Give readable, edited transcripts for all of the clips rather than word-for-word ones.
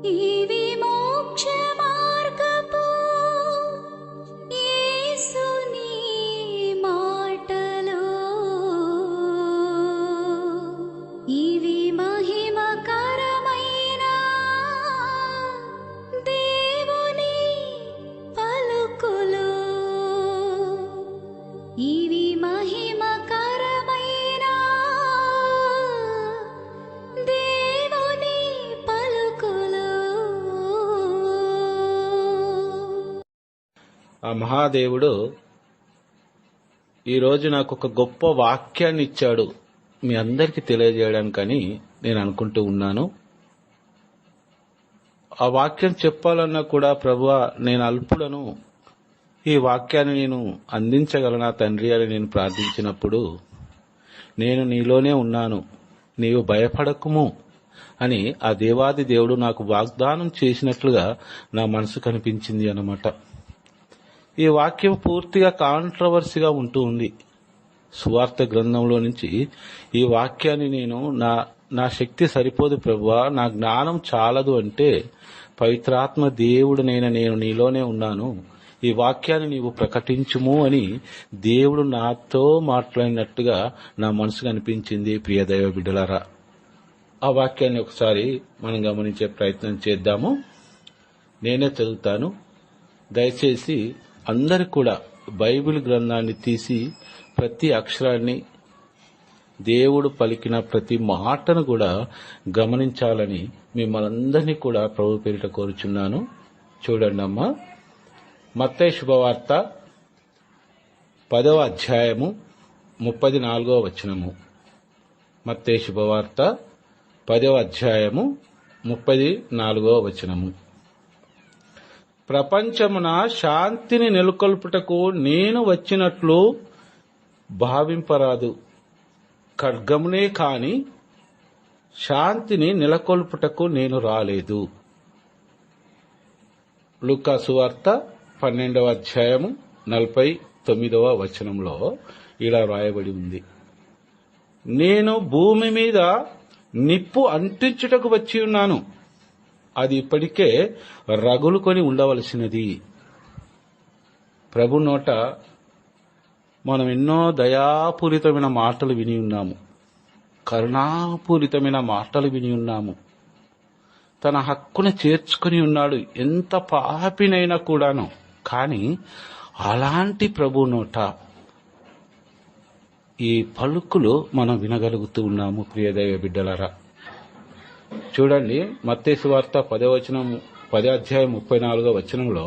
ఇవి మోక్ష మార్గపు యేసుని మాటలు, ఇవి మహిమకరమైన దేవుని పలుకులు, ఇవి మహిమకరమైన దేవుని పలుకులు. ఆ మహాదేవుడు ఈరోజు నాకు ఒక గొప్ప వాక్యాన్ని ఇచ్చాడు మీ అందరికీ తెలియజేయడానికని నేను అనుకుంటూ ఉన్నాను. ఆ వాక్యం చెప్పాలన్నా కూడా ప్రభువా నేను అల్పుడను, ఈ వాక్యాన్ని నేను అందించగలనా తండ్రి అని నేను ప్రార్థించినప్పుడు, నేను నీలోనే ఉన్నాను, నీవు భయపడకుము అని ఆ దేవాది దేవుడు నాకు వాగ్దానం చేసినట్లుగా నా మనసు కనిపించింది అన్నమాట. ఈ వాక్యం పూర్తిగా కాంట్రవర్సీగా ఉంటూ ఉంది. సువార్త గ్రంథంలో నుంచి ఈ వాక్యాన్ని నేను నా శక్తి సరిపోదు ప్రభువా, నా జ్ఞానం చాలదు అంటే, పవిత్రాత్మ దేవుడునైనా నేను నీలోనే ఉన్నాను, ఈ వాక్యాన్ని నీవు ప్రకటించుము అని దేవుడు నాతో మాట్లాడినట్టుగా నా మనసుకు అనిపించింది. ప్రియ దైవ బిడ్డలారా, ఆ వాక్యాన్ని ఒకసారి మనం గమనించే ప్రయత్నం చేద్దాము. నేనే చదువుతాను. దయచేసి అందరు కూడా బైబిల్ గ్రంథాన్ని తీసి ప్రతి అక్షరాన్ని, దేవుడు పలికిన ప్రతి మాటను కూడా గమనించాలని మిమ్మల్ని అందరినీ కూడా ప్రభు పేరిట కోరుచున్నాను. చూడండి అమ్మా, మత్తయి శుభవార్త 10వ అధ్యాయము 34వ వచనము. మత్తయి శుభవార్త 10వ అధ్యాయము 34వ వచనము. ప్రపంచమున శాంతిని నెలకొల్పుటకు నేను వచ్చినట్లు భావింపరాదు, ఖడ్గమునే కాని శాంతిని నెలకొల్పుటకు నేను రాలేదు. లూకా సువార్త 12వ అధ్యాయము 49వ వచనంలో ఇలా రాయబడి ఉంది, నేను భూమి మీద నిప్పు అంటించుటకు వచ్చి ఉన్నాను, అది ఇప్పటికే రగులుకొని ఉండవలసినది. ప్రభు నోట మనం ఎన్నో దయాపూరితమైన మాటలు విని ఉన్నాము, కరుణాపూరితమైన మాటలు విని ఉన్నాము. తన హక్కును చేర్చుకుని ఉన్నాడు, ఎంత పాపినైనా కూడాను. కానీ అలాంటి ప్రభు నోట ఈ పలుకులు మనం వినగలుగుతూ ఉన్నాము. ప్రియదైవ బిడ్డలారా, చూడండి మత్తయి సువార్త 10వ అధ్యాయం 34వ వచనంలో,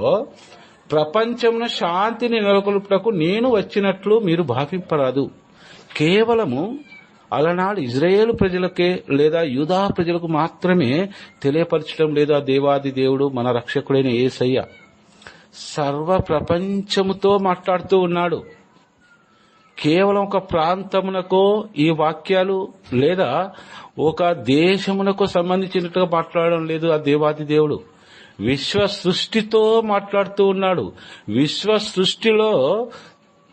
ప్రపంచమున శాంతిని నెలకొల్పుటకు నేను వచ్చినట్లు మీరు భావింపరాదు. కేవలము అలనాడు ఇజ్రాయేలు ప్రజలకే లేదా యూదా ప్రజలకు మాత్రమే తెలియపరచడం లేదా దేవాది దేవుడు మన రక్షకుడైన యేసయ్య సర్వ ప్రపంచముతో మాట్లాడుతూ ఉన్నాడు. కేవలం ఒక ప్రాంతమునకో ఈ వాక్యాలు లేదా ఒక దేశమునకు సంబంధించినట్టుగా మాట్లాడడం లేదు. ఆ దేవాది దేవుడు విశ్వ సృష్టితో మాట్లాడుతూ ఉన్నాడు. విశ్వ సృష్టిలో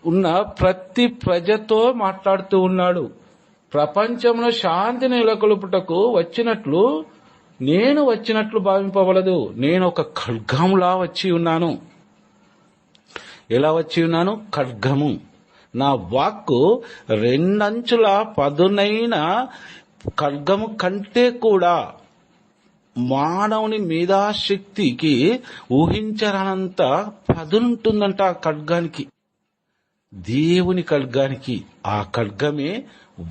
ఉన్న ప్రతి ప్రజతో మాట్లాడుతూ ఉన్నాడు. ప్రపంచంలో శాంతిని నెలకొల్పుటకు నేను వచ్చినట్లు భావింపవలదు. నేను ఒక ఖడ్గంలా వచ్చి ఉన్నాను. ఎలా వచ్చి ఉన్నాను? ఖడ్గము. నా వాక్కు రెండంచుల పదునైన ఖడ్గము కంటే కూడా మానవుని మేధాశక్తికి ఊహించరానంత పదునుంటుందంట ఆ ఖడ్గానికి, దేవుని ఖడ్గానికి. ఆ ఖడ్గమే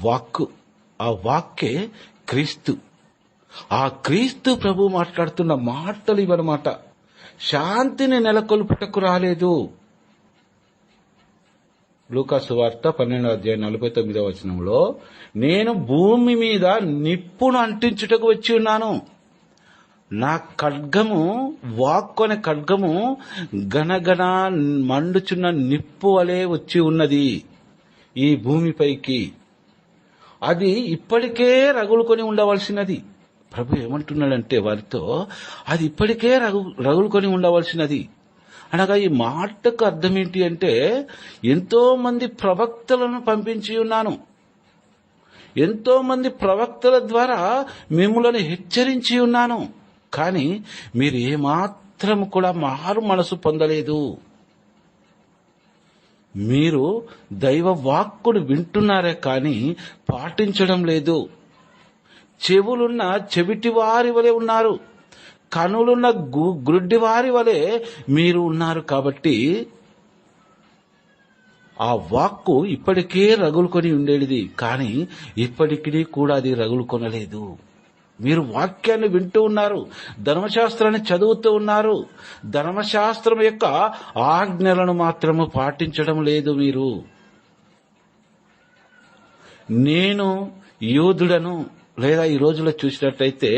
వాక్కు, ఆ వాక్కే క్రీస్తు. ఆ క్రీస్తు ప్రభు మాట్లాడుతున్న మాటలు ఇవన్నమాట. శాంతిని నెలకొల్పుటకు రాలేదు. లూకా సువార్త 12వ అధ్యాయం 49వ వచనంలో, నేను భూమి మీద నిప్పును అంటించుటకు వచ్చి ఉన్నాను. నా ఖడ్గము, వాక్కు అనే ఖడ్గము గనగన మండుచున్న నిప్పు వలె వచ్చి ఉన్నది ఈ భూమిపైకి. అది ఇప్పటికే రగులుకొని ఉండవలసినది. ప్రభు ఏమంటున్నాడంటే వారితో, అది ఇప్పటికే రగులుకొని ఉండవలసినది అనగా ఈ మాటకు అర్థం ఏంటి అంటే, ఎంతో మంది ప్రవక్తలను పంపించి ఉన్నాను, ఎంతో మంది ప్రవక్తల ద్వారా మిమ్ములను హెచ్చరించి ఉన్నాను. కానీ మీరు ఏమాత్రం కూడా మారు మనసు పొందలేదు. మీరు దైవ వాక్కును వింటున్నారే కానీ పాటించడం లేదు. చెవులున్న చెవిటి వారి వలె ఉన్నారు, కనులున్న గ్రుడ్డి వారి వలె మీరు ఉన్నారు. కాబట్టి ఆ వాక్కు ఇప్పటికే రగులుకొని ఉండేది, కానీ ఇప్పటికీ కూడా అది రగులుకొనలేదు. మీరు వాక్యాన్ని వింటూ ఉన్నారు, ధర్మశాస్త్రాన్ని చదువుతూ ఉన్నారు, ధర్మశాస్త్రం యొక్క ఆజ్ఞలను మాత్రము పాటించడం లేదు. మీరు నేను యూదుడను, లేదా ఈ రోజులో చూసినట్లయితే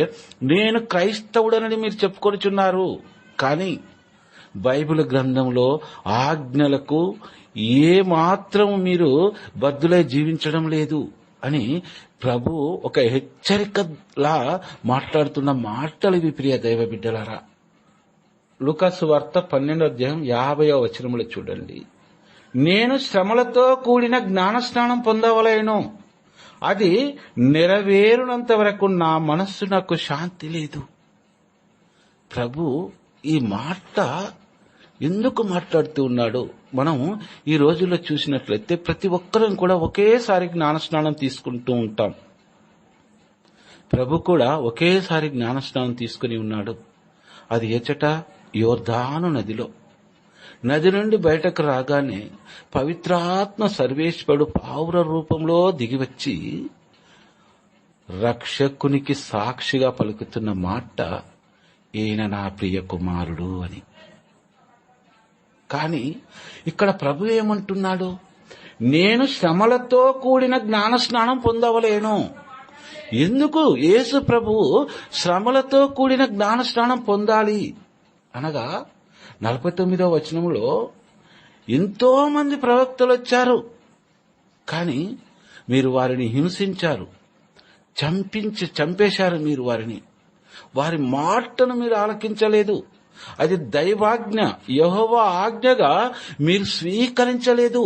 నేను క్రైస్తవుడనని మీరు చెప్పుకొనిచున్నారు, కానీ బైబిల్ గ్రంథంలో ఆజ్ఞలకు ఏ మాత్రం మీరు బద్దులై జీవించడం లేదు అని ప్రభు ఒక హెచ్చరికలా మాట్లాడుతున్న మాటలు ఇవి. ప్రియ దైవ బిడ్డలారా, లూకాసు వార్త 12:50 చూడండి. నేను శ్రమలతో కూడిన జ్ఞానస్నానం పొందవలేను, అది నెరవేరునంత వరకు నా మనస్సు నాకు శాంతి లేదు. ప్రభు ఈ మాట ఎందుకు మాట్లాడుతూ ఉన్నాడు? మనం ఈ రోజుల్లో చూసినట్లయితే ప్రతి ఒక్కరం కూడా ఒకేసారి జ్ఞానస్నానం తీసుకుంటూ ఉంటాం. ప్రభు కూడా ఒకేసారి జ్ఞానస్నానం తీసుకుని ఉన్నాడు. అది ఎచట? యోర్దాను నదిలో. నది నుండి బయటకు రాగానే పవిత్రాత్మ సర్వేశ్వరుడు పావుర రూపంలో దిగివచ్చి రక్షకునికి సాక్షిగా పలుకుతున్న మాట, ఈయన నా ప్రియ కుమారుడు అని. కానీ ఇక్కడ ప్రభు ఏమంటున్నాడు? నేను శ్రమలతో కూడిన జ్ఞానస్నానం పొందవలేను. ఎందుకు యేసు ప్రభువు శ్రమలతో కూడిన జ్ఞానస్నానం పొందాలి అనగా 49వ వచనంలో ఎంతో మంది ప్రవక్తలు వచ్చారు, కానీ మీరు వారిని హింసించారు, చంపేశారు. మీరు వారి మాటను మీరు ఆలకించలేదు. అది దైవాజ్ఞ, యెహోవా ఆజ్ఞగా మీరు స్వీకరించలేదు.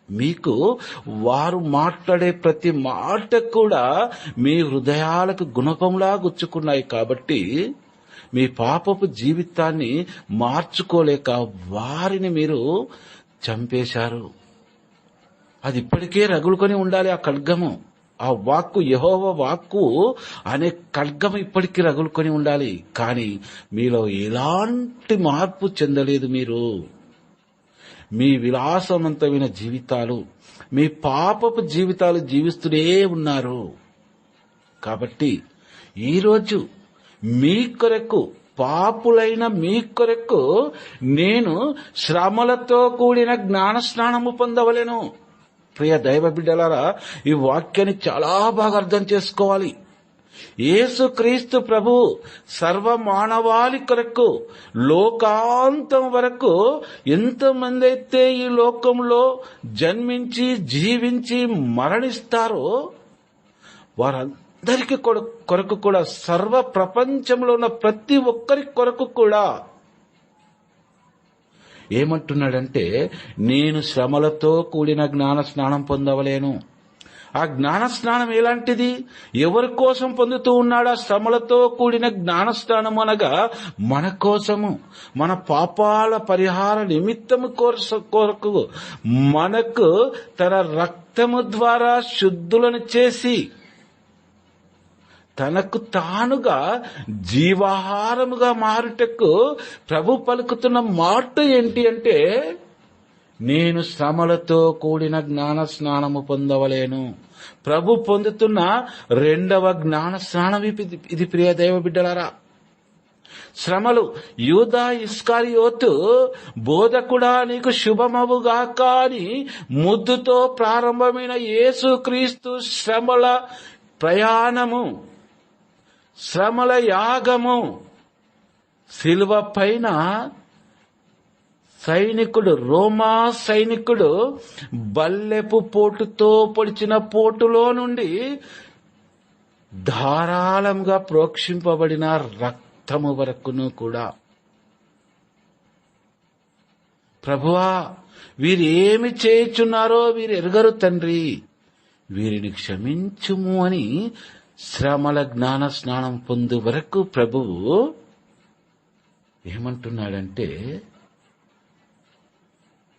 మీకు వారు మాట్లాడే ప్రతి మాట కూడా మీ హృదయాలకు గుణపంలా గుచ్చుకున్నాయి. కాబట్టి మీ పాపపు జీవితాన్ని మార్చుకోలేక వారిని మీరు చంపేశారు. అది ఇప్పటికే రగులుకొని ఉండాలి. ఆ ఖడ్గము, ఆ వాక్కు, యెహోవా వాక్కు అనే ఖడ్గము ఇప్పటికీ రగులుకొని ఉండాలి. కానీ మీలో ఎలాంటి మార్పు చెందలేదు. మీరు మీ విలాసవంతమైన జీవితాలు, మీ పాపపు జీవితాలు జీవిస్తూనే ఉన్నారు. కాబట్టి ఈరోజు మీ కొరకు, పాపులైన మీ కొరకు నేను శ్రమలతో కూడిన జ్ఞానస్నానము పొందవలెను. ప్రియ దైవ బిడ్డలారా, ఈ వాక్యాన్ని చాలా బాగా అర్థం చేసుకోవాలి. యేసుక్రీస్తు ప్రభు సర్వ మానవాళి కొరకు లోకాంతం వరకు ఎంతమంది అయితే ఈ లోకంలో జన్మించి జీవించి మరణిస్తారో వారందరికీ కొరకు కూడా, సర్వ ప్రపంచంలో ఉన్న ప్రతి ఒక్కరి కొరకు కూడా ఏమంటున్నాడంటే, నేను శ్రమలతో కూడిన జ్ఞాన స్నానం పొందవలేను. ఆ జ్ఞాన స్నానం ఎలాంటిది? ఎవరి కోసం పొందుతూ ఉన్నాడు? ఆ శ్రమలతో కూడిన జ్ఞాన స్నానం అనగా మన కోసము, మన పాపాల పరిహార నిమిత్తము కొరకు మనకు తన రక్తము ద్వారా శుద్ధులను చేసి తనకు తానుగా జీవాహారముగా మారుటకు ప్రభు పలుకుతున్న మాట ఏంటి అంటే, నేను శ్రమలతో కూడిన జ్ఞాన స్నానము పొందవలేను. ప్రభు పొందుతున్న రెండవ జ్ఞాన స్నానం ఇది. ప్రియ దైవ బిడ్డలారా, శ్రమలు. యూదా ఇస్కరియోతు బోధకుడా నీకు శుభమవుగాక అని ముద్దుతో ప్రారంభమైన యేసుక్రీస్తు శ్రమల ప్రయాణము, శ్రమల యాగము, శిలువ పైన సైనికుడు, రోమా సైనికుడు బల్లెపు పోటుతో పొడిచిన పోటులో నుండి ధారాళంగా ప్రోక్షింపబడిన రక్తము వరకును కూడా, ప్రభువా వీరు ఏమి చేయుచున్నారో వీరు ఎరుగరు తండ్రి, వీరిని క్షమించుము అని శ్రమల జ్ఞాన స్నానం పొందు వరకు ప్రభువు ఏమంటున్నాడంటే,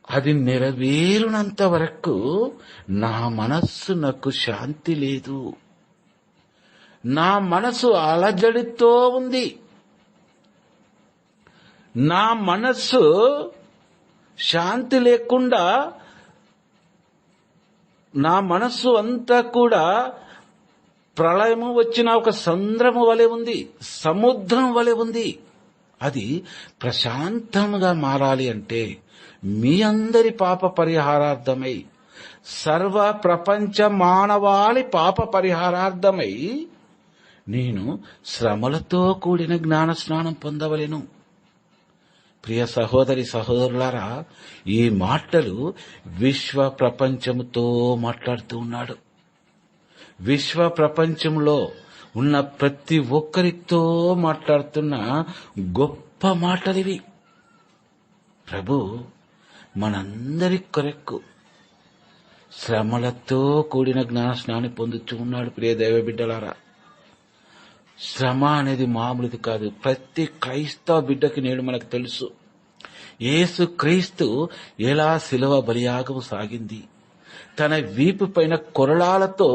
అది నెరవేరునంత వరకు నా మనస్సు నాకు శాంతి లేదు. నా మనసు అలజడితో ఉంది. నా మనస్సు శాంతి లేకుండా, నా మనస్సు అంతా కూడా ప్రళయము వచ్చిన ఒక సంద్రము వలె ఉంది, సముద్రం వలె ఉంది. అది ప్రశాంతంగా మారాలి అంటే మీ అందరి పాప పరిహారార్థమై, సర్వ ప్రపంచ మానవాళి పాప పరిహారార్థమై నేను శ్రమలతో కూడిన జ్ఞాన స్నానం పొందవలెను. ప్రియ సహోదరి సహోదరులారా, ఈ మాటలు విశ్వ ప్రపంచముతో మాట్లాడుతూ ఉన్నాడు. విశ్వ ప్రపంచంలో ఉన్న ప్రతి ఒక్కరితో మాట్లాడుతున్న గొప్ప మాటలివి. ప్రభు మనందరి కొరకు శ్రమలతో కూడిన జ్ఞాన స్నానం పొందుతూ ఉన్నాడు. ప్రియ దైవ బిడ్డలారా, శ్రమ అనేది మామూలుది కాదు. ప్రతి క్రైస్తవ బిడ్డకి నేడు మనకు తెలుసు, యేసు క్రీస్తు ఎలా శిలువ బలియాగము సాగింది, తన వీపు పైన కొరడాలతో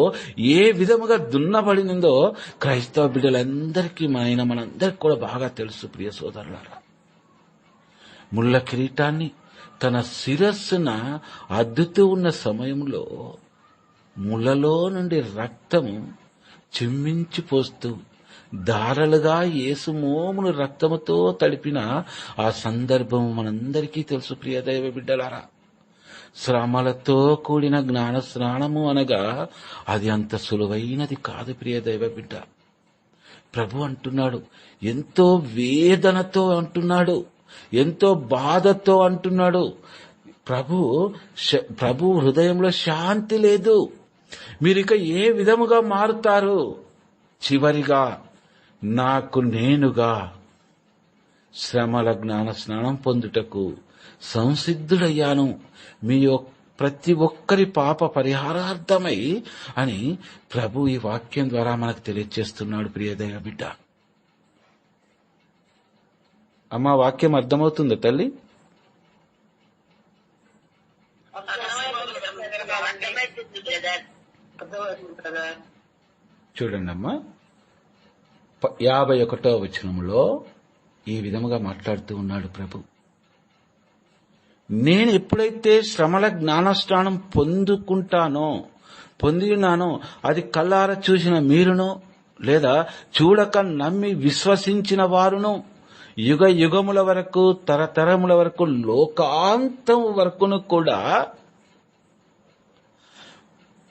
ఏ విధముగా దున్నబడినందో క్రైస్తవ బిడ్డలందరికీ మనందరికి కూడా బాగా తెలుసు. ప్రియ సోదరులారా, ముళ్ళ కిరీటాన్ని తన శిరస్సున అద్దుతూ ఉన్న సమయంలో ముళ్ళలో నుండి రక్తము చిమ్మించి పోస్తూ దారలుగా యేసు మోమును రక్తముతో తడిపిన ఆ సందర్భం మనందరికీ తెలుసు. ప్రియ దైవ బిడ్డలారా, శ్రమలతో కూడిన జ్ఞాన స్నానము అనగా అది అంత సులువైనది కాదు. ప్రియ దైవ బిడ్డ, ప్రభు అంటున్నాడు, ఎంతో వేదనతో అంటున్నాడు, ఎంతో బాధతో అంటున్నాడు. ప్రభు హృదయంలో శాంతి లేదు. మీరిక ఏ విధముగా మారుతారు? చివరిగా నాకు నేనుగా శ్రమల జ్ఞాన స్నానం పొందుటకు సంసిద్ధుడయ్యాను, మీ ప్రతి ఒక్కరి పాప పరిహారార్థమై అని ప్రభు ఈ వాక్యం ద్వారా మనకు తెలియజేస్తున్నాడు. ప్రియదైవ బిడ్డ, అమ్మ, వాక్యం అర్థమవుతుందా తల్లి? చూడండి అమ్మా, 51వ వచనంలో ఈ విధముగా మాట్లాడుతూ ఉన్నాడు ప్రభు. నేను ఎప్పుడైతే శ్రమల జ్ఞానస్నానం పొందినానో అది కళ్ళార చూసిన మీరును, లేదా చూడక నమ్మి విశ్వసించిన వారును, యుగ యుగముల వరకు, తరతరముల వరకు, లోకాంతం వరకును కూడా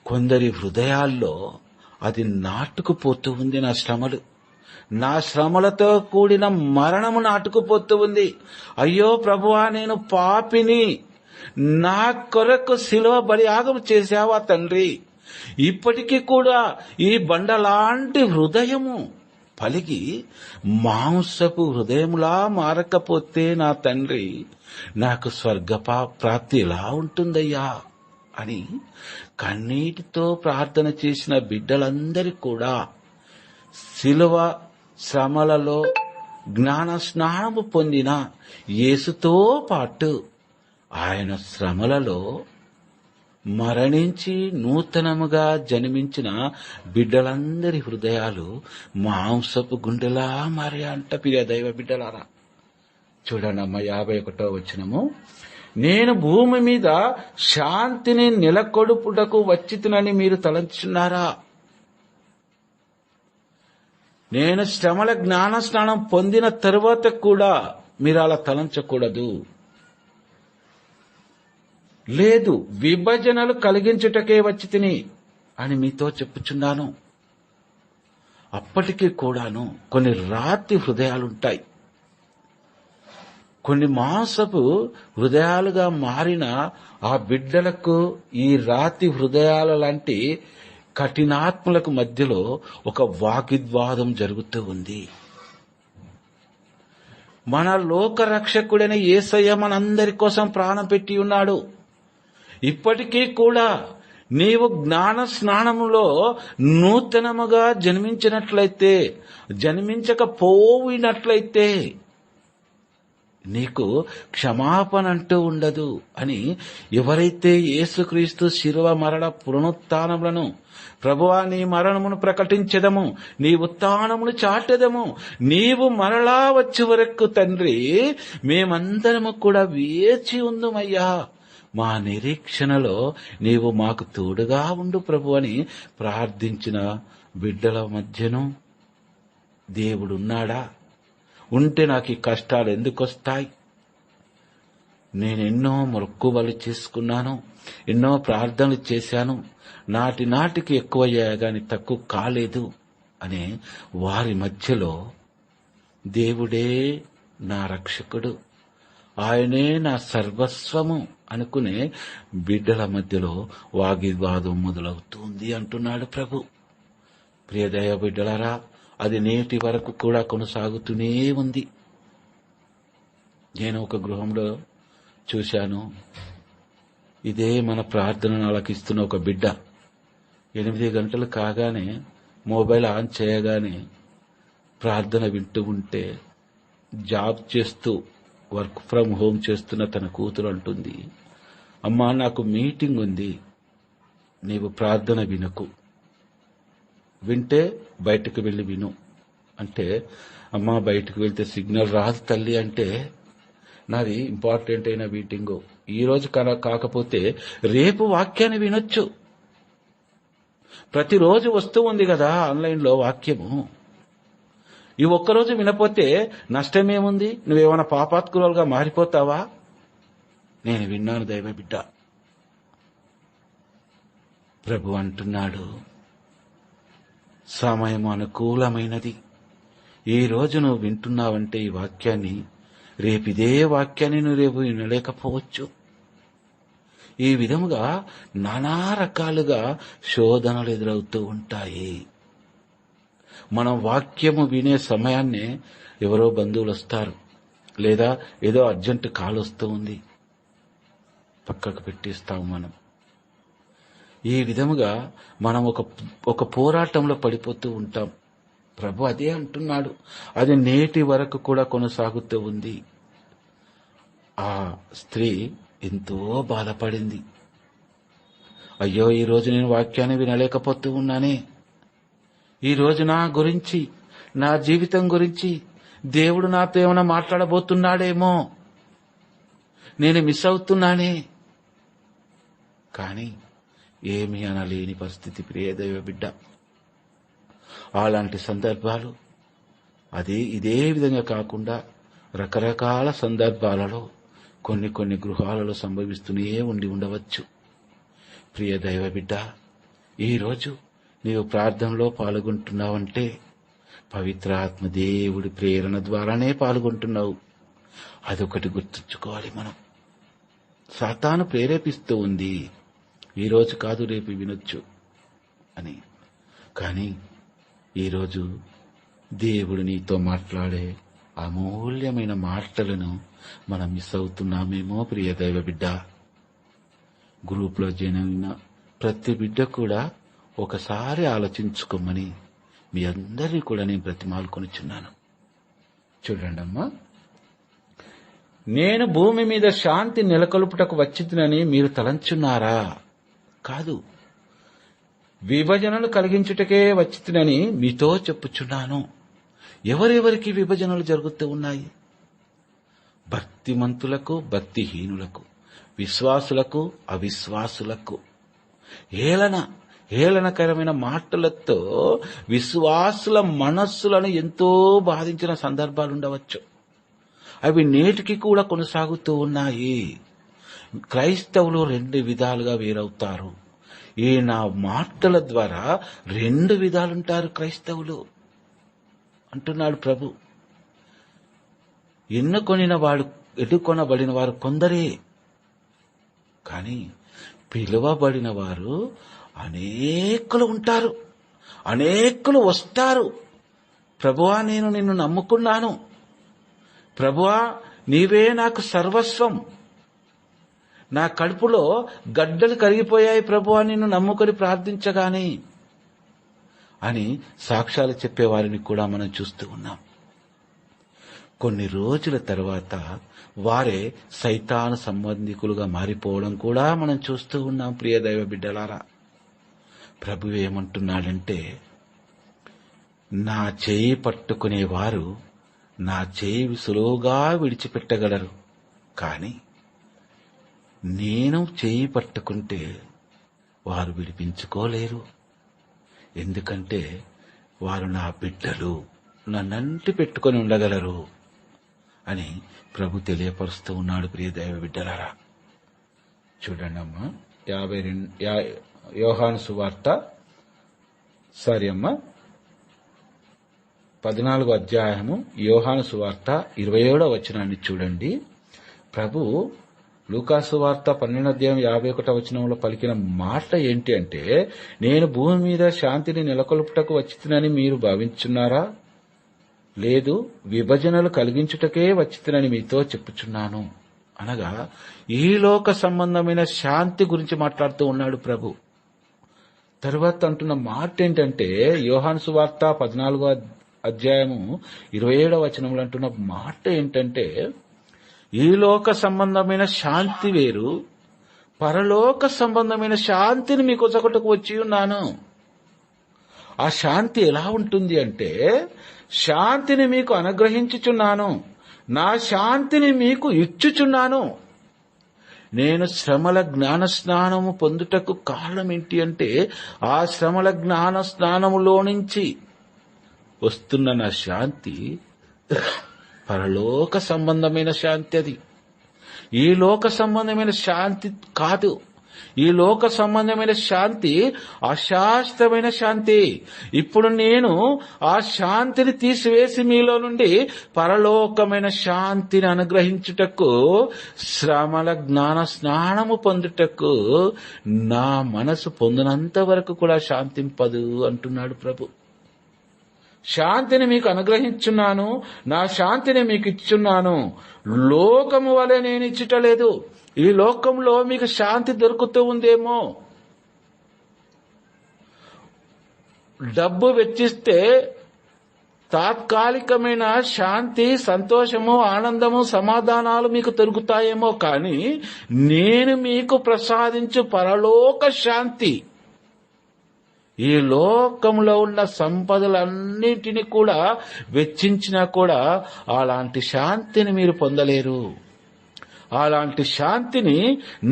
కొందరి హృదయాల్లో అది నాటుకుపోతూ ఉంది. నా శ్రమలతో కూడిన మరణము నాటుకుపోతూ ఉంది. అయ్యో ప్రభువా, నేను పాపిని, నా కొరకు శిలువ బలియాగం చేశావా తండ్రి, ఇప్పటికీ కూడా ఈ బండలాంటి హృదయము పలిగి మాంసపు హృదయములా మారకపోతే నా తండ్రి, నాకు స్వర్గ ప్రాప్తి ఎలా ఉంటుందయ్యా అని కన్నీటితో ప్రార్థన చేసిన బిడ్డలందరికీ కూడా శిలువ శ్రమలలో జ్ఞాన స్నానము పొందిన యేసుతో పాటు ఆయన శ్రమలలో మరణించి నూతనముగా జన్మించిన బిడ్డలందరి హృదయాలు మాంసపు గుండెలా మారాయంట. ప్రియ దైవ బిడ్డలారా, చూడండమ్మ 51వ వచనము. నేను భూమి మీద శాంతిని నెలకొడుపుటకు వచ్చితినని మీరు తలంచున్నారా? నేను శ్రమల జ్ఞాన స్నానం పొందిన తరువాత కూడా మీరు అలా తలంచకూడదు. లేదు, విభజనలు కలిగించుటకే వచ్చి తిని అని మీతో చెప్పుచున్నాను. అప్పటికీ కూడాను కొన్ని రాతి హృదయాలుంటాయి. కొన్ని మాంసపు హృదయాలుగా మారిన ఆ బిడ్డలకు ఈ రాతి హృదయాల లాంటి కఠినాత్మలకు మధ్యలో ఒక వాగ్వివాదం జరుగుతూ ఉంది. మన లోక రక్షకుడైన యేసయ్య మనందరి కోసం ప్రాణం పెట్టి ఉన్నాడు. ఇప్పటికీ కూడా నీవు జ్ఞాన స్నానములో నూతనముగా జన్మించకపోయినట్లయితే నీకు క్షమాపణ అంటూ ఉండదు అని ఎవరైతే యేసుక్రీస్తు శిలువ మరణ పునరుత్థానములను ప్రభువా నీ మరణమును ప్రకటించెదము, నీ ఉత్థానమును చాటెదము, నీవు మరలా వచ్చే వరకు తండ్రి మేమందరము కూడా వేచి ఉందుమయ్యా, మా నిరీక్షణలో నీవు మాకు తోడుగా ఉండు ప్రభు అని ప్రార్థించిన బిడ్డల మధ్యను దేవుడున్నాడా? ఉంటే నాకు ఈ కష్టాలు ఎందుకు వస్తాయి? నేనెన్నో మొక్కుబలు చేసుకున్నాను, ఎన్నో ప్రార్థనలు చేశాను, నాటికి ఎక్కువయ్యాయి గాని తక్కువ కాలేదు అనే వారి మధ్యలో దేవుడే నా రక్షకుడు, ఆయనే నా సర్వస్వము అనుకునే బిడ్డల మధ్యలో వాగ్వివాదం మొదలవుతుంది అంటున్నాడు ప్రభు. ప్రియదయ బిడ్డలారా, అది నేటి వరకు కూడా కొనసాగుతూనే ఉంది. నేను ఒక గృహంలో చూశాను, ఇదే మన ప్రార్థనను ఆలకిస్తున్న ఒక బిడ్డ 8 గంటలు కాగానే మొబైల్ ఆన్ చేయగానే ప్రార్థన వింటూ ఉంటే జాబ్ చేస్తూ వర్క్ ఫ్రం హోమ్ చేస్తున్న తన కూతురు అంటుంది, అమ్మా నాకు మీటింగ్ ఉంది, నీవు ప్రార్థన వినకు, వింటే బయటకు వెళ్ళి విను అంటే, అమ్మా బయటకు వెళ్తే సిగ్నల్ రాదు తల్లి అంటే, నాది ఇంపార్టెంట్ అయిన మీటింగు, ఈ రోజు కాకపోతే రేపు వాక్యాన్ని వినొచ్చు, ప్రతిరోజు వస్తూ ఉంది కదా ఆన్లైన్లో వాక్యము, ఈ ఒక్కరోజు వినపోతే నష్టమేముంది? నువ్వేమైనా పాపాత్కురాలుగా మారిపోతావా? నేను విన్నాను దైవ బిడ్డ. ప్రభు అంటున్నాడు, సమయం అనుకూలమైనది. ఈ రోజు నువ్వు వింటున్నావంటే ఈ వాక్యాన్ని, రేపు ఇదే వాక్యాన్ని నువ్వు రేపు వినలేకపోవచ్చు. ఈ విధముగా నానా రకాలుగా శోధనలు ఎదురవుతూ ఉంటాయి. మనం వాక్యము వినే సమయాన్నే ఎవరో బంధువులు వస్తారు, లేదా ఏదో అర్జెంట్ కాల్ వస్తూ ఉంది, పక్కకు పెట్టిస్తాము మనం. ఈ విధముగా మనం ఒక పోరాటంలో పడిపోతూ ఉంటాం. ప్రభు అదే అంటున్నాడు, అది నేటి వరకు కూడా కొనసాగుతూ ఉంది. ఆ స్త్రీ ఎంతో బాధపడింది. అయ్యో, ఈరోజు నేను వాక్యాన్ని వినలేకపోతూ ఉన్నానే, ఈరోజు నా గురించి, నా జీవితం గురించి దేవుడు నాతో ఏమైనా మాట్లాడబోతున్నాడేమో, నేను మిస్ అవుతున్నానే. కానీ ఏమీ అనలేని పరిస్థితి ప్రియదైవ బిడ్డ. అలాంటి సందర్భాలు ఇదే విధంగా కాకుండా రకరకాల సందర్భాలలో కొన్ని గృహాలలో సంభవిస్తూనే ఉండవచ్చు. ప్రియ దైవ బిడ్డ, ఈరోజు నీవు ప్రార్థనలో పాల్గొంటున్నావంటే పవిత్రాత్మ దేవుడి ప్రేరణ ద్వారానే పాల్గొంటున్నావు. అదొకటి గుర్తుంచుకోవాలి మనం. సాతాను ప్రేరేపిస్తూ ఉంది, ఈరోజు కాదు రేపు వినొచ్చు అని. కానీ ఈరోజు దేవుడు నీతో మాట్లాడే అమూల్యమైన మాటలను మనం మిస్ అవుతున్నామేమో ప్రియ దైవ బిడ్డ. గ్రూప్లో జాయిన్ అయిన ప్రతి బిడ్డ కూడా ఒకసారి ఆలోచించుకోమని మీ అందరినీ కూడా నేను బ్రతిమాలుకొనిచున్నాను. చూడండమ్మా, నేను భూమి మీద శాంతి నెలకొల్పుటకు వచ్చిందని మీరు తలంచున్నారా? కాదు, విభజనలు కలిగించుటకే వచ్చిందని మీతో చెప్పుచున్నాను. ఎవరెవరికి విభజనలు జరుగుతూ ఉన్నాయి? భక్తిమంతులకు, భక్తిహీనులకు, విశ్వాసులకు, అవిశ్వాసులకు. హేళనకరమైన మాటలతో విశ్వాసుల మనస్సులను ఎంతో బాధించిన సందర్భాలుండవచ్చు. అవి నేటికి కూడా కొనసాగుతూ ఉన్నాయి. క్రైస్తవులు 2 విధాలుగా వేరవుతారు. ఈ నా మాటల ద్వారా 2 విధాలుంటారు క్రైస్తవులు అంటున్నాడు ప్రభు. ఎన్నుకొనబడిన వారు కొందరే, కానీ పిలువబడిన వారు అనేకులు ఉంటారు, అనేకులు వస్తారు. ప్రభువా, నేను నిన్ను నమ్ముకున్నాను, ప్రభువా నీవే నాకు సర్వస్వం, నా కడుపులో గడ్డలు కరిగిపోయాయి ప్రభువా నిన్ను నమ్ముకొని ప్రార్థించగానే అని సాక్ష్యాలు చెప్పే వారిని కూడా మనం చూస్తూ ఉన్నాం. కొన్ని రోజుల తర్వాత వారే సైతాను సంబంధికులుగా మారిపోవడం కూడా మనం చూస్తూ ఉన్నాం. ప్రియ దైవ బిడ్డలారా, ప్రభు ఏమంటున్నాడంటే, నా చేయి పట్టుకునేవారు నా చేయి సులువుగా విడిచిపెట్టగలరు, కానీ నేను చేయి పట్టుకుంటే వారు విడిపించుకోలేరు. ఎందుకంటే వారు నా బిడ్డలు, నన్నంటి పెట్టుకొని ఉండగలరు అని ప్రభు తెలియపరుస్తూ ఉన్నాడు. ప్రియ దైవ బిడ్డలారా, చూడండి అమ్మా, 14వ అధ్యాయము యోహాను సువార్త 27వ వచనాన్ని చూడండి. ప్రభు లూకాసు వార్త 12వ అధ్యాయం 51వ వచనంలో పలికిన మాట ఏంటి అంటే, నేను భూమి మీద శాంతిని నెలకొల్పుటకు వచ్చితినని మీరు భావించున్నారా? లేదు, విభజనలు కలిగించుటకే వచ్చితినని మీతో చెప్పుచున్నాను. అనగా ఈ లోక సంబంధమైన శాంతి గురించి మాట్లాడుతూ ఉన్నాడు ప్రభు. తర్వాత అంటున్న మాట ఏంటంటే, యోహాను సువార్త 14వ అధ్యాయము 27వ వచనంలో అంటున్న మాట ఏంటంటే, ఈ లోక సంబంధమైన శాంతి వేరు, పరలోక సంబంధమైన శాంతిని మీకు ఒకటకు వచ్చి ఉన్నాను. ఆ శాంతి ఎలా ఉంటుంది అంటే, శాంతిని మీకు అనుగ్రహించుచున్నాను, నా శాంతిని మీకు ఇచ్చుచున్నాను. నేను శ్రమల జ్ఞాన స్నానము పొందుటకు కారణం ఏంటి అంటే, ఆ శ్రమల జ్ఞాన స్నానములో నుంచి వస్తున్న నా శాంతి పరలోక సంబంధమైన శాంతి. అది ఈ లోక సంబంధమైన శాంతి కాదు. ఈ లోక సంబంధమైన శాంతి అశాశ్వతమైన శాంతి. ఇప్పుడు నేను ఆ శాంతిని తీసివేసి మీలో నుండి పరలోకమైన శాంతిని అనుగ్రహించుటకు, శ్రమల జ్ఞాన స్నానము పొందుటకు నా మనసు పొందినంత వరకు కూడా శాంతింపదు అంటున్నాడు ప్రభు. శాంతిని మీకు అనుగ్రహించున్నాను, నా శాంతిని మీకు ఇచ్చున్నాను. లోకము వలె నేను ఇచ్చుటలేదు. ఈ లోకంలో మీకు శాంతి దొరుకుతూ ఉందేమో. డబ్బు వెచ్చిస్తే తాత్కాలికమైన శాంతి, సంతోషము, ఆనందము, సమాధానాలు మీకు దొరుకుతాయేమో, కానీ నేను మీకు ప్రసాదించు పరలోక శాంతి, ఈ లోకంలో ఉన్న సంపదలన్నింటినీ కూడా వెచ్చించినా కూడా అలాంటి శాంతిని మీరు పొందలేరు. అలాంటి శాంతిని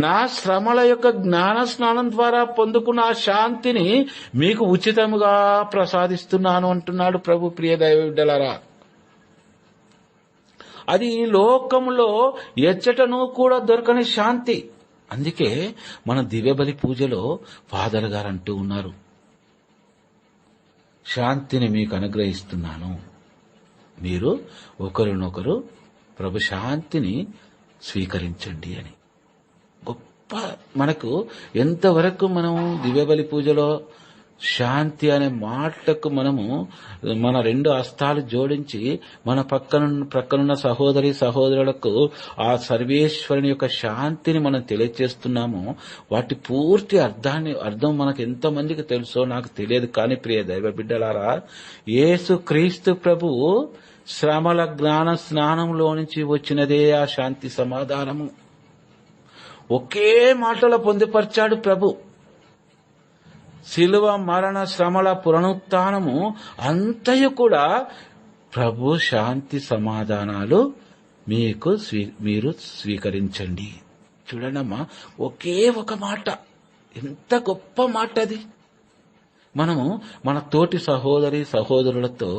నా శ్రమల యొక్క జ్ఞాన స్నానం ద్వారా పొందుకున్న ఆ శాంతిని మీకు ఉచితముగా ప్రసాదిస్తున్నాను అంటున్నాడు ప్రభు. ప్రియ దైవ బిడ్డలారా, అది ఈ లోకంలో ఎచ్చటను కూడా దొరకని శాంతి. అందుకే మన దివ్యబలి పూజలో ఫాదర్ గారు అంటూ ఉన్నారు, శాంతిని మీకు అనుగ్రహిస్తున్నాను, మీరు ఒకరినొకరు ప్రభు శాంతిని స్వీకరించండి అని. గొప్ప మనకు ఎంతవరకు మనం దివ్యబలి పూజలో శాంతి అనే మాటకు మనము మన రెండు హస్తాలు జోడించి మన ప్రక్కనున్న సహోదరి సహోదరులకు ఆ సర్వేశ్వరుని యొక్క శాంతిని మనం తెలియజేస్తున్నాము. వాటి పూర్తి అర్థం మనకు ఎంతమందికి తెలుసో నాకు తెలియదు. కానీ ప్రియ దైవ బిడ్డలారా, యేసు క్రీస్తు ప్రభువు శ్రమల జ్ఞాన స్నానంలో నుంచి వచ్చినదే ఆ శాంతి సమాధానము. ఒకే మాటలో పొందుపరిచాడు ప్రభు. శిలువ మరణ శ్రమల పునరుత్థానము అంతయు కూడా ప్రభు శాంతి సమాధానాలు మీరు స్వీకరించండి. చూడండమ్మా, ఒకే ఒక మాట, ఎంత గొప్ప మాట అది. మనము మన తోటి సహోదరి సహోదరులతో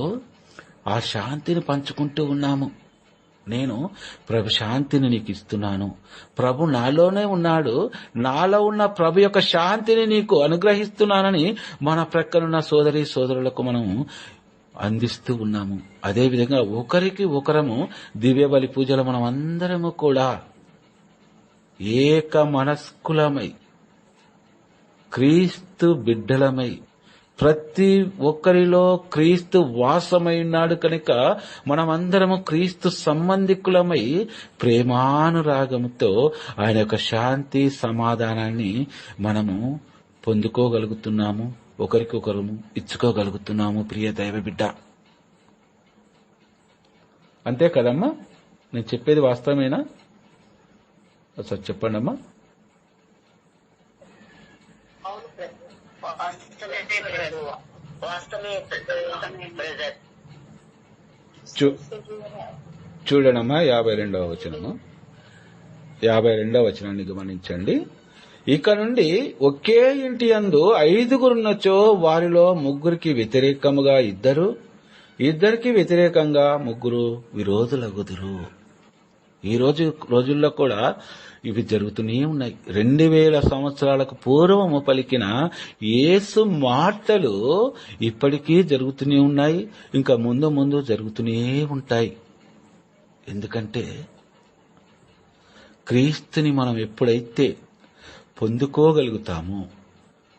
ఆ శాంతిని పంచుకుంటూ ఉన్నాము. నేను ప్రభు శాంతిని నీకు ఇస్తున్నాను, ప్రభు నాలోనే ఉన్నాడు, నాలో ఉన్న ప్రభు యొక్క శాంతిని నీకు అనుగ్రహిస్తున్నానని మన ప్రక్కనున్న సోదరి సోదరులకు మనం అందిస్తూ ఉన్నాము. అదేవిధంగా ఒకరికి ఒకరము దివ్యబలి పూజలు మనం అందరము కూడా ఏక మనస్కులమై క్రీస్తు బిడ్డలమై ప్రతి ఒక్కరిలో క్రీస్తు వాసమై ఉన్నాడు కనుక మనమందరము క్రీస్తు సంబంధికులమై ప్రేమానురాగముతో ఆయన యొక్క శాంతి సమాధానాన్ని మనము పొందుకోగలుగుతున్నాము, ఒకరికొకరు ఇచ్చుకోగలుగుతున్నాము. ప్రియ దైవ బిడ్డ, అంతే కదమ్మా? నేను చెప్పేది వాస్తవమేనా? ఒకసారి చెప్పండి అమ్మా. చూడనమ్మా 52వ వచనము. 52వ వచనాన్ని గమనించండి. ఇక నుండి ఒకే ఇంటి యందు 5గురున్నచో వారిలో 3కి వ్యతిరేకముగా ఇద్దరికి వ్యతిరేకంగా 3 విరోధులగుదురు. ఈ రోజుల్లో కూడా ఇవి జరుగుతూనే ఉన్నాయి. 2000 సంవత్సరాలకు పూర్వము పలికిన యేసు మాటలు ఇప్పటికీ జరుగుతూనే ఉన్నాయి, ఇంకా ముందు ముందు జరుగుతూనే ఉంటాయి. ఎందుకంటే క్రీస్తుని మనం ఎప్పుడైతే పొందుకోగలుగుతామో,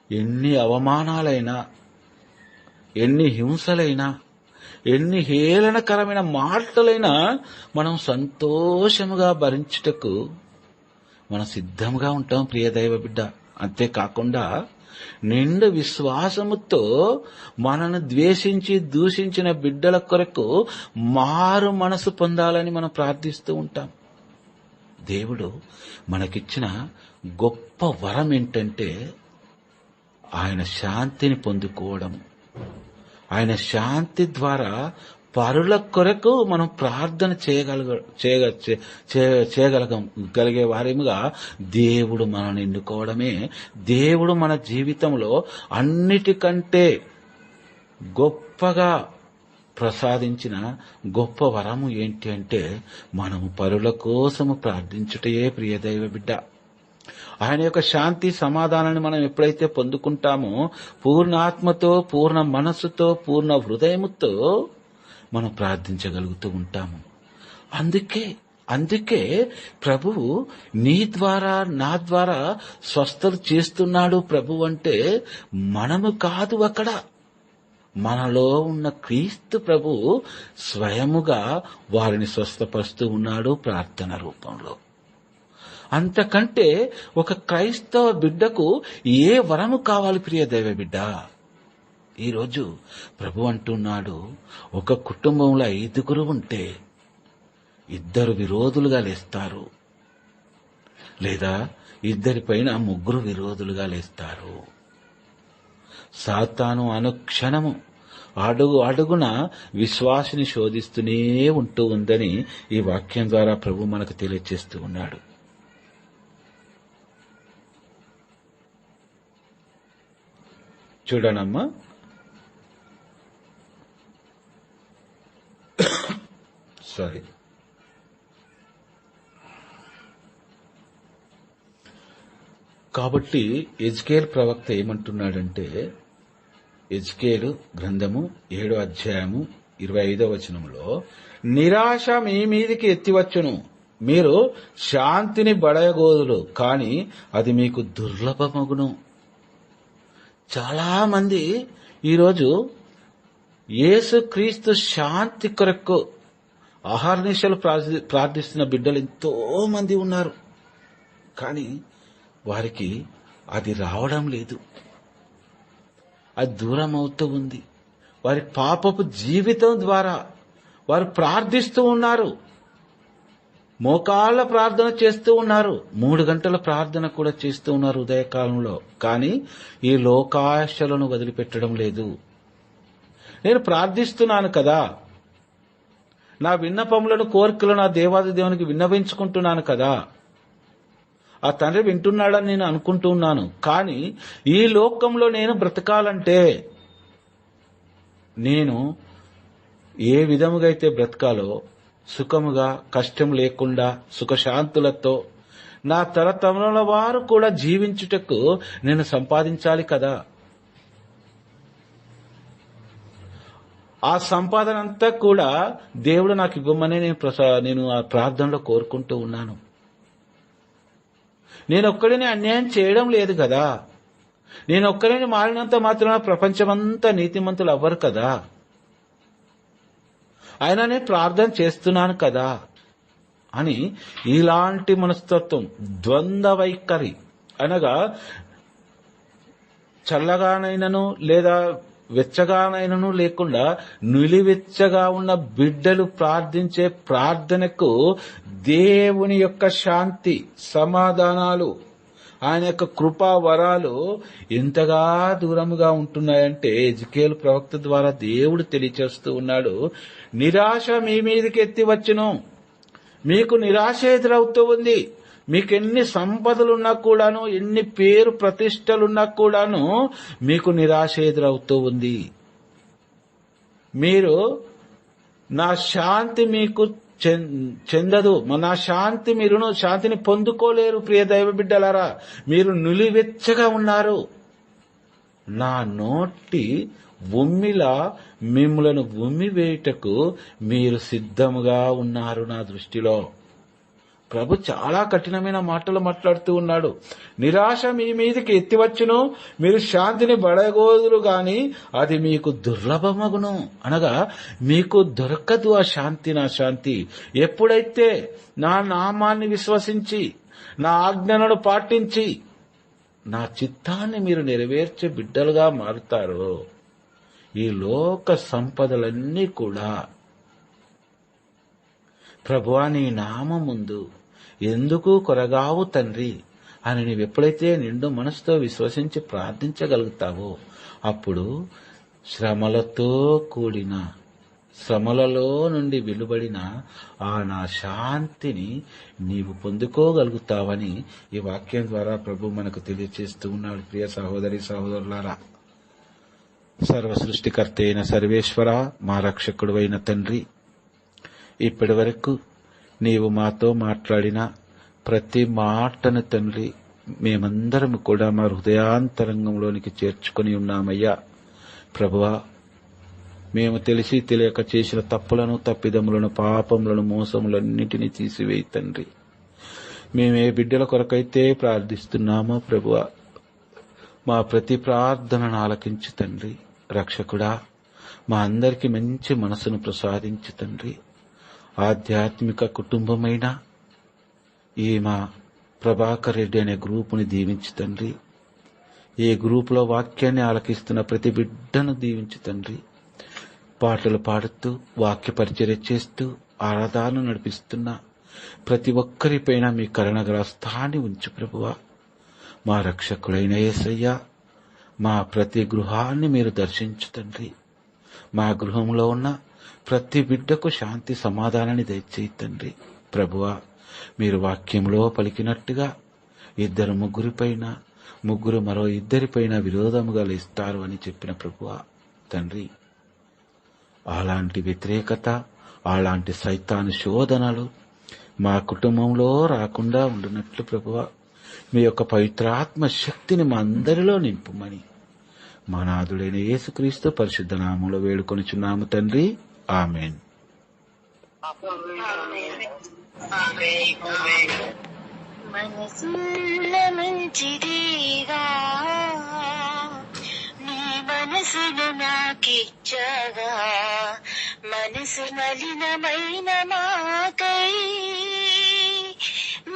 ఎన్ని అవమానాలైనా, ఎన్ని హింసలైనా, ఎన్ని హేళనకరమైన మాటలైనా మనం సంతోషముగా భరించుటకు మనం సిద్ధంగా ఉంటాం ప్రియ దైవ బిడ్డ. అంతేకాకుండా నిండు విశ్వాసముతో మనను ద్వేషించి దూషించిన బిడ్డల కొరకు మారు మనసు పొందాలని మనం ప్రార్థిస్తూ ఉంటాం. దేవుడు మనకిచ్చిన గొప్ప వరం ఏంటంటే ఆయన శాంతిని పొందుకోవడం. ఆయన శాంతి ద్వారా పరుల కొరకు మనం ప్రార్థన చేయగలిగే వారిగా దేవుడు మనల్ని ఎన్నుకోవడమే దేవుడు మన జీవితంలో అన్నిటికంటే గొప్పగా ప్రసాదించిన గొప్ప వరము ఏంటి అంటే మనము పరుల కోసము ప్రార్థించుటయే ప్రియ దైవ బిడ్డ. ఆయన యొక్క శాంతి సమాధానాన్ని మనం ఎప్పుడైతే పొందుకుంటామో పూర్ణ ఆత్మతో, పూర్ణ మనస్సుతో, పూర్ణ హృదయముతో మనం ప్రార్థించగలుగుతూ ఉంటాము. అందుకే ప్రభువు నీ ద్వారా నా ద్వారా స్వస్థత చేస్తున్నాడు ప్రభు అంటే మనము కాదు, అక్కడ మనలో ఉన్న క్రీస్తు ప్రభు స్వయముగా వారిని స్వస్థపరుస్తూ ఉన్నాడు ప్రార్థన రూపంలో. అంతకంటే ఒక క్రైస్తవ బిడ్డకు ఏ వరము కావాలి ప్రియ దైవ బిడ్డ? ఈరోజు ప్రభు అంటున్నాడు, ఒక కుటుంబంలో 5గురు ఉంటే 2 విరోధులుగా లేస్తారు, లేదా 2 పైన 3 విరోధులుగా లేస్తారు. సాతాను అనుక్షణము అడుగున విశ్వాసిని శోధిస్తూనే ఉంటూ ఉందని ఈ వాక్యం ద్వారా ప్రభు మనకు తెలియజేస్తూ ఉన్నాడు. చూడనమ్మా, సారీ, కాబట్టి ఎజ్కేల్ ప్రవక్త ఏమంటున్నాడంటే, ఎజ్కేలు గ్రంథము 7వ అధ్యాయము 25వ వచనంలో, నిరాశ మీ మీదికి ఎత్తివచ్చును, మీరు శాంతిని బడయగోదులు, కాని అది మీకు దుర్లభమగును. చాలా మంది ఈరోజు యేసుక్రీస్తు శాంతి కొరకు అహర్నిశలు ప్రార్థిస్తున్న బిడ్డలు ఎంతో మంది ఉన్నారు. కానీ వారికి అది రావడం లేదు, అది దూరం అవుతూ ఉంది. వారి పాపపు జీవితం ద్వారా వారు ప్రార్థిస్తూ ఉన్నారు, మోకాళ్ళ ప్రార్థన చేస్తూ ఉన్నారు, 3 గంటల ప్రార్థన కూడా చేస్తూ ఉన్నారు ఉదయకాలంలో. కానీ ఈ లోకాశలను వదిలిపెట్టడం లేదు. నేను ప్రార్థిస్తున్నాను కదా, నా విన్నపములను, కోరికలను నా దేవాది దేవునికి విన్నవించుకుంటున్నాను కదా, ఆ తండ్రి వింటున్నాడని నేను అనుకుంటూ ఉన్నాను. కానీ ఈ లోకంలో నేను బ్రతకాలంటే నేను ఏ విధముగా అయితే బ్రతకాలో, సుఖముగా, కష్టం లేకుండా, సుఖశాంతులతో నా తరతముల వారు కూడా జీవించుటకు నేను సంపాదించాలి కదా. ఆ సంపాదన అంతా కూడా దేవుడు నాకు ఇవ్వమని నేను ఆ ప్రార్థనలో కోరుకుంటూ ఉన్నాను. నేను ఒక్కడిని అన్యాయం చేయడం లేదు కదా. నేను ఒక్కరిని మారినంత మాత్రమే ప్రపంచమంతా నీతిమంతులు అవ్వరు కదా. ఆయననే ప్రార్థన చేస్తున్నాను కదా అని ఇలాంటి మనస్తత్వం, ద్వంద్వ వైఖరి అనగా చల్లగానైనను లేదా వెచ్చగానైనను లేకుండా నిలువెచ్చగా ఉన్న బిడ్డలు ప్రార్థించే ప్రార్థనకు దేవుని యొక్క శాంతి, సమాధానాలు, ఆయన యొక్క కృపా వరాలు ఎంతగా దూరముగా ఉంటున్నాయంటే ఎజికేలు ప్రవక్త ద్వారా దేవుడు తెలియచేస్తూ ఉన్నాడు. నిరాశ మీ మీదకి ఎత్తి వచ్చును. మీకు నిరాశ ఎదురవుతూ ఉంది. మీకు ఎన్ని సంపదలున్నా కూడాను, ఎన్ని పేరు ప్రతిష్టలున్నా కూడాను మీకు నిరాశ ఎదురవుతూ ఉంది. మీరు నా శాంతి మీకు చెందదు, నా శాంతి మీరును శాంతిని పొందుకోలేరు. ప్రియ దైవ బిడ్డలారా, మీరు నిలువెచ్చగా ఉన్నారు. నా నోటి ఉమ్మిలా మిమ్ములను ఉమ్మి వేయుటకు మీరు సిద్ధముగా ఉన్నారు నా దృష్టిలో. ప్రభు చాలా కఠినమైన మాటలు మాట్లాడుతూ ఉన్నాడు. నిరాశ మీ మీదకి ఎత్తివచ్చును, మీరు శాంతిని బడగోదురు గాని అది మీకు దుర్లభమగును. అనగా మీకు దొరకదు ఆ శాంతి. నా శాంతి ఎప్పుడైతే నా నామాన్ని విశ్వసించి, నా ఆజ్ఞలను పాటించి, నా చిత్తాన్ని మీరు నెరవేర్చే బిడ్డలుగా మారుతారో ఈ లోక సంపదలన్నీ కూడా ప్రభువా నీ నామం ముందు ఎందుకు కొరగావు తండ్రి అని నీవెప్పుడైతే నిండు మనసుతో విశ్వసించి ప్రార్థించగలుగుతావో అప్పుడు శ్రమలతో కూడిన, శ్రమలలో నుండి వెలువడిన ఆ నా శాంతిని నీవు పొందుకోగలుగుతావని ఈ వాక్యం ద్వారా ప్రభు మనకు తెలియచేస్తూ ఉన్నాడు. ప్రియ సహోదరి సహోదరులారా, సర్వ సృష్టికర్త అయిన సర్వేశ్వర, మా రక్షకుడు అయిన తండ్రి, ఇప్పటి వరకు నీవు మాతో మాట్లాడిన ప్రతి మాటను తండ్రి మేమందరం కూడా మా హృదయాంతరంగంలోనికి చేర్చుకుని ఉన్నామయ్యా. ప్రభువా, మేము తెలిసి తెలియక చేసిన తప్పులను, తప్పిదములను, పాపములను, మోసములన్నిటినీ తీసివేయి తండ్రి. మేమే బిడ్డల కొరకైతే ప్రార్థిస్తున్నామో ప్రభువా, మా ప్రతి ప్రార్థనను ఆలకించు తండ్రి. రక్షకుడా, మా అందరికీ మంచి మనసును ప్రసాదించు తండ్రి. ఆధ్యాత్మిక కుటుంబమైన ఈ మా ప్రభాకర్ రెడ్డి అనే గ్రూపుని దీవించు తండ్రి. ఈ గ్రూపులో వాక్యాన్ని ఆలకిస్తున్న ప్రతి బిడ్డను దీవించు తండ్రి. పాటలు పాడుతూ, వాక్య పరిచర్య చేస్తూ, ఆరాధన నడిపిస్తున్న ప్రతి ఒక్కరిపైన మీ కరుణగల హస్తాన్ని ఉంచు ప్రభువా. మా రక్షకుడైన యేసయ్యా, మా ప్రతి గృహాన్ని మీరు దర్శించు తండ్రి. మా గృహంలో ఉన్న ప్రతి బిడ్డకు శాంతి సమాధానాన్ని దయచేయి తండ్రి. ప్రభువా, మీరు వాక్యంలో పలికినట్టుగా 2 ముగ్గురిపైన, ముగ్గురు మరో 2పైన విరోధముగా లేస్తారు అని చెప్పిన ప్రభువా తండ్రి, అలాంటి వ్యతిరేకత, అలాంటి సైతాను శోధనలు మా కుటుంబంలో రాకుండా ఉండునట్లు ప్రభువా మీ యొక్క పవిత్రాత్మ శక్తిని మా అందరిలో నింపుమని మా నాథుడైన యేసుక్రీస్తు పరిశుద్ధ నామములో వేడుకొనిచున్నాము తండ్రి. ఆమేన్. మనసున్న మంచిదేగా నీ మనసును నాకిచ్చగా, మనసు మలినమైన మాకై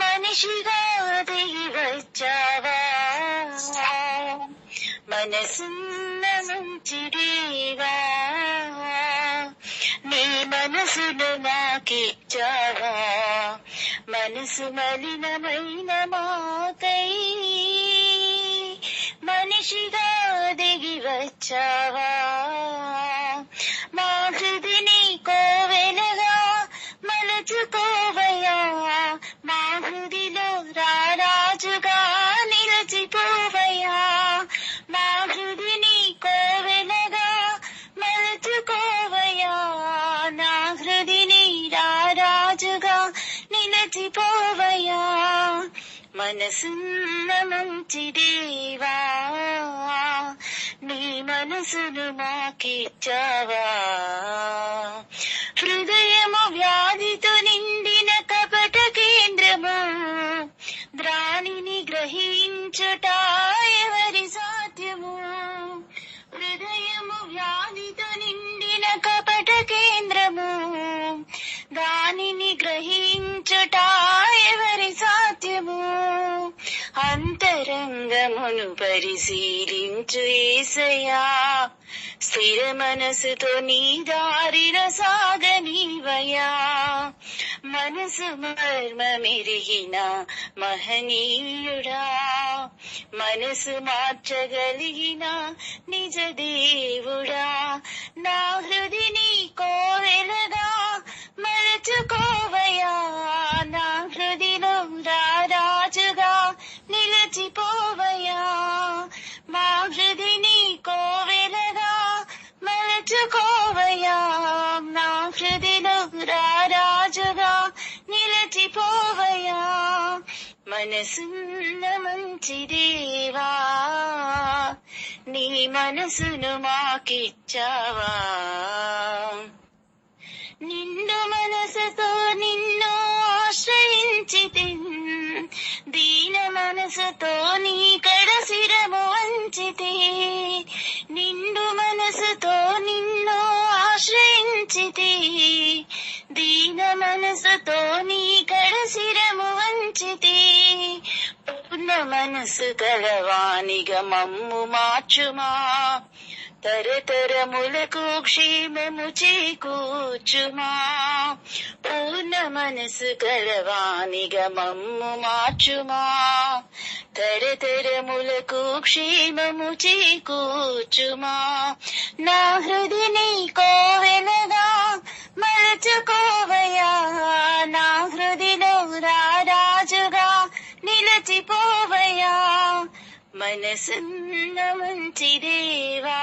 మనిషిగా దిగి వచ్చావా. మనసున్న మంచిదేగా నీ మనసును నాకిచ్చావా, మనసు మలినమైన మాకై మనిషిగా దిగి వచ్చావా. మా హృదిని కోవెలగా మలచుకోవయ్యా, మా హృదిలో రారాజుగా నిలిచిపోవయ్యా. మా హృదిని కోవెలగా మలచుకోవయ్యా, నా హృదిని రారాజుగా నిలిచిపోవయ్యా. మనసున్న మంచి దేవా నీ మనసును మాకిచ్చావా. హృదయము వ్యాధితో నిండిన కపట కేంద్రము, ద్రాణిని గ్రహించుట ఎవరి సాధ్యం. గ్రహించుట ఎవరి సాధ్యము? అంతరంగమును పరిశీలించు యేసయ్యా, స్థిర మనసుతో నీ దారిన సాగనీవయ్యా. మనసు మర్మమెరిగిన మహనీయుడా, మనసు మార్చగలిగిన నిజ దేవుడా, నా హృదిని కోవెలగా మలచుకోవయ్యా. నా హృదిలో రారాజుగా నిలిచిపోవయ్యా. మా హృదిని కోవెలగా మలచుకోవయ్యా. నా హృదిలో రారాజుగా నిలిచిపోవయ్యా. మనసున్న మంచి దేవా, నీ మనసును మాకిచ్చావా. నిండు మనసుతో నిన్ను ఆశ్రయించితిన్, దీన మనసుతో నీ కడ శిరము వంచితే. నిండు మనసుతో నిన్ను ఆశ్రయించితే, దీన మనసుతో నీ కడ శిరము వంచితే. పూర్ణ మనసు కలవానిగా మమ్ము మార్చుమా, తరతరములకు క్షేమము చేకూర్చుమా. పూర్ణ మనసు కలవానిగా మమ్ము మార్చుమా, తరతరములకు క్షేమము చేకూర్చుమా. నా హృదిని కోవెలగా మలచుకోవయ్యా. నా హృదిలో రారాజుగా నిలిచిపోవయ్యా. మనసున్న మంచి దేవా,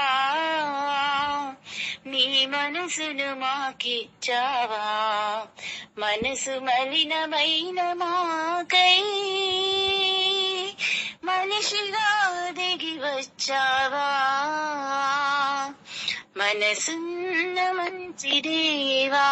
నీ మనసును మాకిచ్చావా. మనసు మలినమైన మాకై మనిషిగా దిగి వచ్చావా. మనసున్న మంచి దేవా.